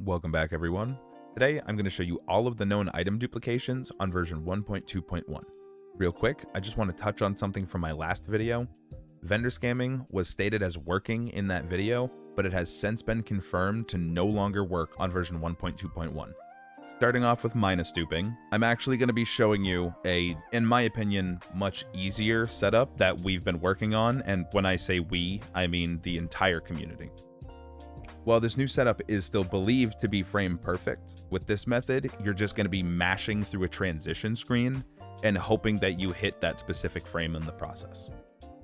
Welcome back, everyone. Today, I'm going to show you all of the known item duplications on version 1.2.1. Real quick, I just want to touch on something from my last video. Vendor scamming was stated as working in that video, but it has since been confirmed to no longer work on version 1.2.1. Starting off with Minus Duping, I'm actually going to be showing you a, in my opinion, much easier setup that we've been working on, and when I say we, I mean the entire community. While this new setup is still believed to be frame perfect, with this method, you're just going to be mashing through a transition screen and hoping that you hit that specific frame in the process.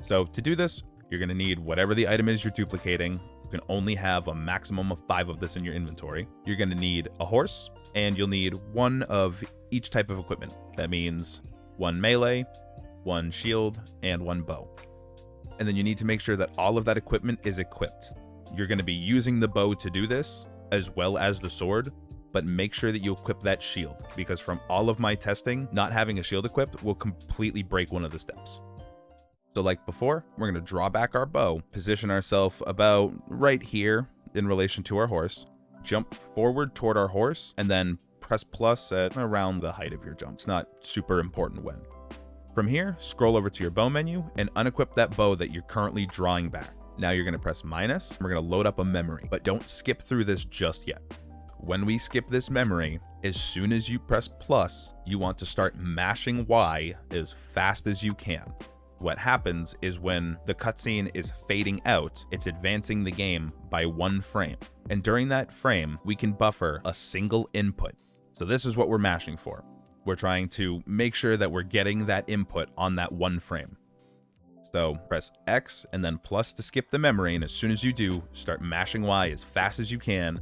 So to do this, you're going to need whatever the item is you're duplicating. You can only have a maximum of 5 of this in your inventory. You're going to need a horse, and you'll need 1 of each type of equipment. That means 1 melee, 1 shield, and 1 bow. And then you need to make sure that all of that equipment is equipped. You're going to be using the bow to do this, as well as the sword, but make sure that you equip that shield, because from all of my testing, not having a shield equipped will completely break one of the steps. So like before, we're going to draw back our bow, position ourselves about right here in relation to our horse, jump forward toward our horse, and then press plus at around the height of your jump. It's not super important when. From here, scroll over to your bow menu and unequip that bow that you're currently drawing back. Now you're going to press minus, and we're going to load up a memory, but don't skip through this just yet. When we skip this memory, as soon as you press plus, you want to start mashing Y as fast as you can. What happens is when the cutscene is fading out, it's advancing the game by 1 frame. And during that frame, we can buffer a single input. So this is what we're mashing for. We're trying to make sure that we're getting that input on that 1 frame. So press X and then plus to skip the memory, and as soon as you do, start mashing Y as fast as you can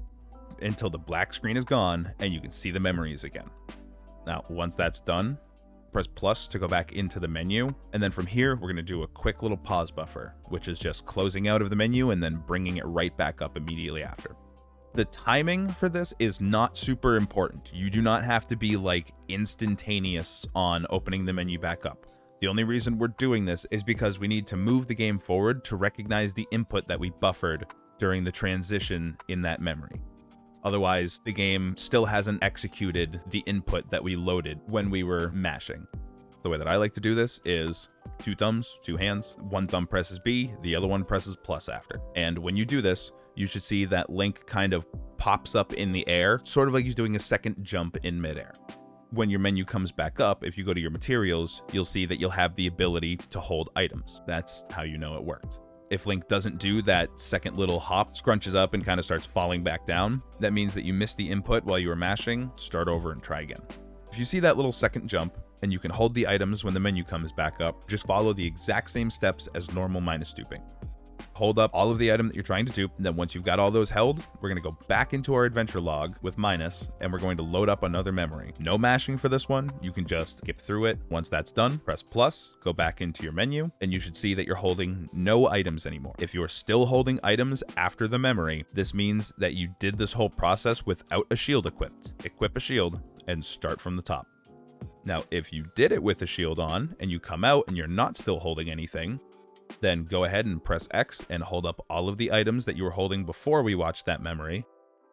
until the black screen is gone and you can see the memories again. Now, once that's done, press plus to go back into the menu, and then from here, we're going to do a quick little pause buffer, which is just closing out of the menu and then bringing it right back up immediately after. The timing for this is not super important. You do not have to be like instantaneous on opening the menu back up. The only reason we're doing this is because we need to move the game forward to recognize the input that we buffered during the transition in that memory. Otherwise, the game still hasn't executed the input that we loaded when we were mashing. The way that I like to do this is 2 thumbs, 2 hands, 1 thumb presses B, the other one presses plus after. And when you do this, you should see that Link kind of pops up in the air, sort of like he's doing a second jump in midair. When your menu comes back up, if you go to your materials, you'll see that you'll have the ability to hold items. That's how you know it worked. If Link doesn't do that second little hop, scrunches up and kind of starts falling back down, that means that you missed the input while you were mashing. Start over and try again. If you see that little second jump and you can hold the items when the menu comes back up, just follow the exact same steps as normal Minus Duping. Hold up all of the item that you're trying to dupe, and then once you've got all those held, we're going to go back into our adventure log with minus, and we're going to load up another memory. No mashing for this one, you can just skip through it. Once that's done, press plus, go back into your menu, and you should see that you're holding no items anymore. If you're still holding items after the memory, this means that you did this whole process without a shield equipped. Equip a shield and start from the top. Now, if you did it with a shield on, and you come out and you're not still holding anything, then go ahead and press X and hold up all of the items that you were holding before we watched that memory.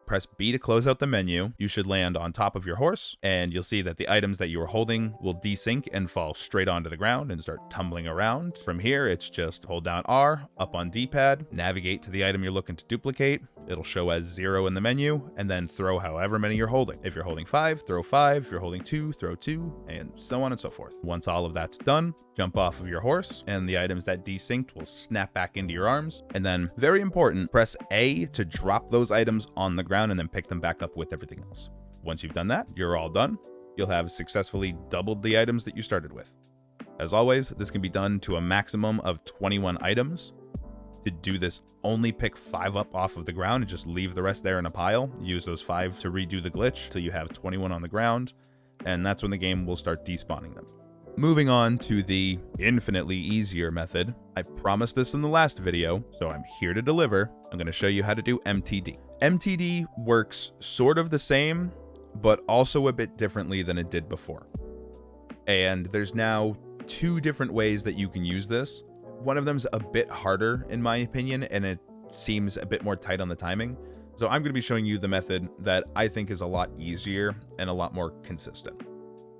Press B to close out the menu. You should land on top of your horse, and you'll see that the items that you were holding will desync and fall straight onto the ground and start tumbling around. From here, it's just hold down R, up on D-pad, navigate to the item you're looking to duplicate. It'll show as 0 in the menu, and then throw however many you're holding. If you're holding 5, throw 5. If you're holding 2, throw 2, and so on and so forth. Once all of that's done, jump off of your horse, and the items that desynced will snap back into your arms. And then, very important, press A to drop those items on the ground and then pick them back up with everything else. Once you've done that, you're all done. You'll have successfully doubled the items that you started with. As always, this can be done to a maximum of 21 items. To do this, only pick 5 up off of the ground and just leave the rest there in a pile. Use those 5 to redo the glitch till you have 21 on the ground, and that's when the game will start despawning them. Moving on to the infinitely easier method. I promised this in the last video, so I'm here to deliver. I'm going to show you how to do MTD. MTD works sort of the same, but also a bit differently than it did before. And there's now 2 different ways that you can use this. One of them's a bit harder in my opinion, and it seems a bit more tight on the timing. So I'm going to be showing you the method that I think is a lot easier and a lot more consistent.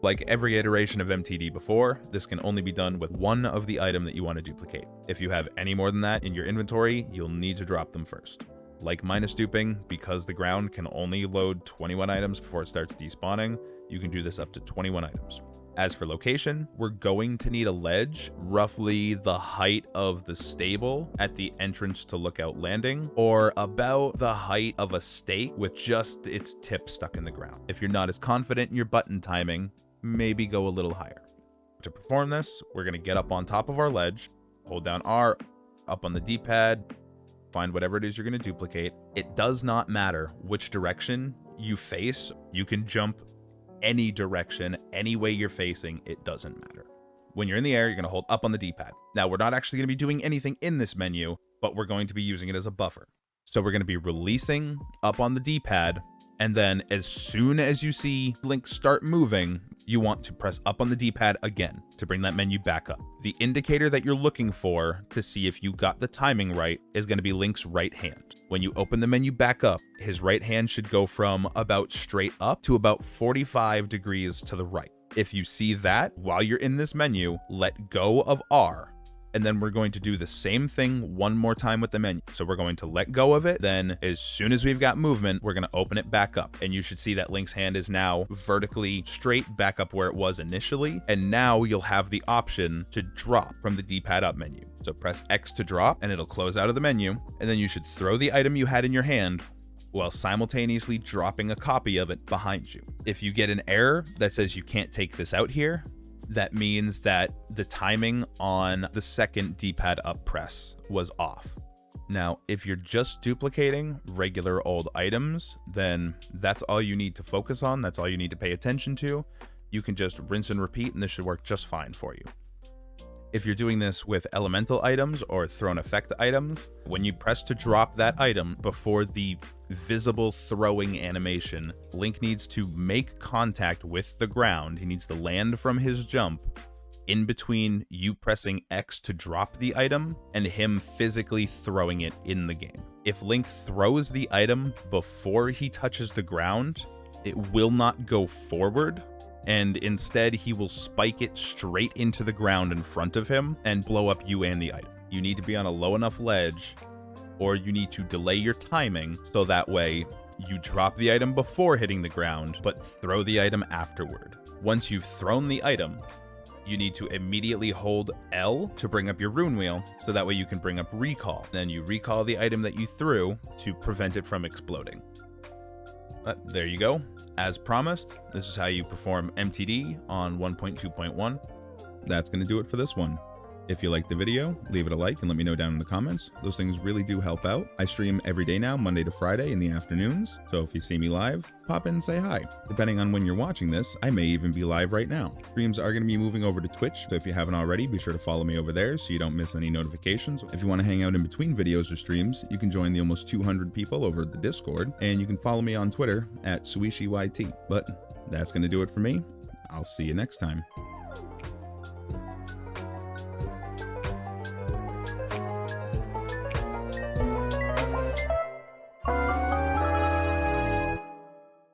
Like every iteration of MTD before, this can only be done with one of the item that you want to duplicate. If you have any more than that in your inventory, you'll need to drop them first. Like Minus Duping, because the ground can only load 21 items before it starts despawning, you can do this up to 21 items. As for location, we're going to need a ledge roughly the height of the stable at the entrance to Lookout Landing, or about the height of a stake with just its tip stuck in the ground. If you're not as confident in your button timing, maybe go a little higher. To perform this, we're going to get up on top of our ledge, hold down R, up on the D-pad, find whatever it is you're going to duplicate. It does not matter which direction you face. You can jump any direction, any way you're facing, it doesn't matter. When you're in the air, you're going to hold up on the D-pad. Now, we're not actually going to be doing anything in this menu, but we're going to be using it as a buffer. So we're going to be releasing up on the D-pad, and then as soon as you see Link start moving, you want to press up on the D-pad again to bring that menu back up. The indicator that you're looking for to see if you got the timing right is going to be Link's right hand. When you open the menu back up, his right hand should go from about straight up to about 45 degrees to the right. If you see that while you're in this menu, let go of R. And then we're going to do the same thing one more time with the menu. So we're going to let go of it. Then as soon as we've got movement, we're going to open it back up. And you should see that Link's hand is now vertically straight back up where it was initially. And now you'll have the option to drop from the D-pad up menu. So press X to drop and it'll close out of the menu. And then you should throw the item you had in your hand while simultaneously dropping a copy of it behind you. If you get an error that says you can't take this out here, that means that the timing on the second D-pad up press was off. Now, if you're just duplicating regular old items, then that's all you need to focus on. That's all you need to pay attention to. You can just rinse and repeat, and this should work just fine for you. If you're doing this with elemental items or thrown effect items, when you press to drop that item before the visible throwing animation, Link needs to make contact with the ground. He needs to land from his jump in between you pressing X to drop the item and him physically throwing it in the game. If Link throws the item before he touches the ground, it will not go forward, and instead he will spike it straight into the ground in front of him and blow up you and the item. You need to be on a low enough ledge, or you need to delay your timing so that way you drop the item before hitting the ground, but throw the item afterward. Once you've thrown the item, you need to immediately hold L to bring up your rune wheel, so that way you can bring up recall. Then you recall the item that you threw to prevent it from exploding. But there you go. As promised, this is how you perform MTD on 1.2.1. That's going to do it for this one. If you liked the video, leave it a like and let me know down in the comments. Those things really do help out. I stream every day now, Monday to Friday in the afternoons. So if you see me live, pop in and say hi. Depending on when you're watching this, I may even be live right now. Streams are going to be moving over to Twitch. So if you haven't already, be sure to follow me over there so you don't miss any notifications. If you want to hang out in between videos or streams, you can join the almost 200 people over at the Discord. And you can follow me on Twitter at SuishiYT. But that's going to do it for me. I'll see you next time.